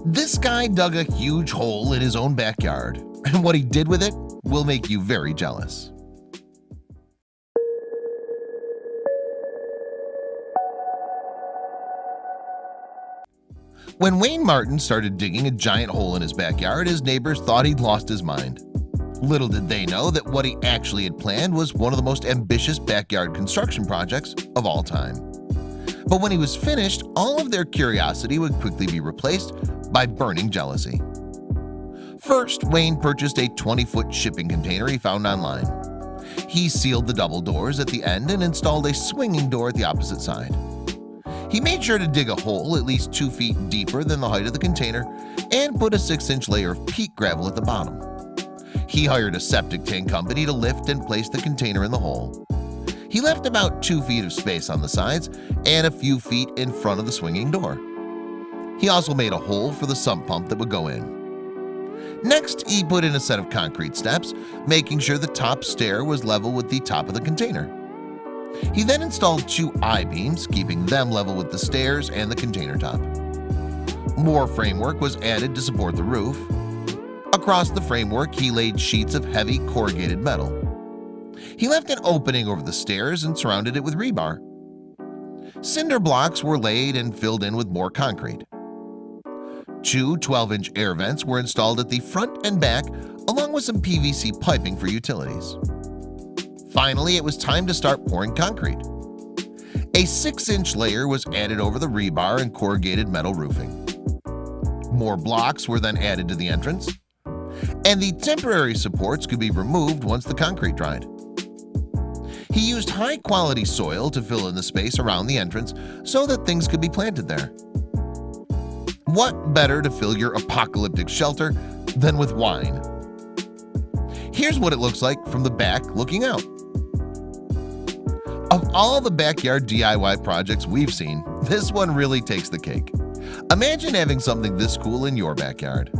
This guy dug a huge hole in his own backyard, and what he did with it will make you very jealous. When Wayne Martin started digging a giant hole in his backyard, his neighbors thought he'd lost his mind. Little did they know that what he actually had planned was one of the most ambitious backyard construction projects of all time. But when he was finished, all of their curiosity would quickly be replaced by burning jealousy. First, Wayne purchased a 20-foot shipping container he found online. He sealed the double doors at the end and installed a swinging door at the opposite side. He made sure to dig a hole at least 2 feet deeper than the height of the container and put a 6-inch layer of peat gravel at the bottom. He hired a septic tank company to lift and place the container in the hole. He left about 2 feet of space on the sides and a few feet in front of the swinging door. He also made a hole for the sump pump that would go in. Next, he put in a set of concrete steps, making sure the top stair was level with the top of the container. He then installed 2 I-beams, keeping them level with the stairs and the container top. More framework was added to support the roof. Across the framework, he laid sheets of heavy corrugated metal. He left an opening over the stairs and surrounded it with rebar. Cinder blocks were laid and filled in with more concrete. 2 12-inch air vents were installed at the front and back, along with some PVC piping for utilities. Finally, it was time to start pouring concrete. A 6-inch layer was added over the rebar and corrugated metal roofing. More blocks were then added to the entrance, and the temporary supports could be removed once the concrete dried. He used high-quality soil to fill in the space around the entrance so that things could be planted there. What better to fill your apocalyptic shelter than with wine? Here's what it looks like from the back looking out. Of all the backyard DIY projects we've seen, this one really takes the cake. Imagine having something this cool in your backyard.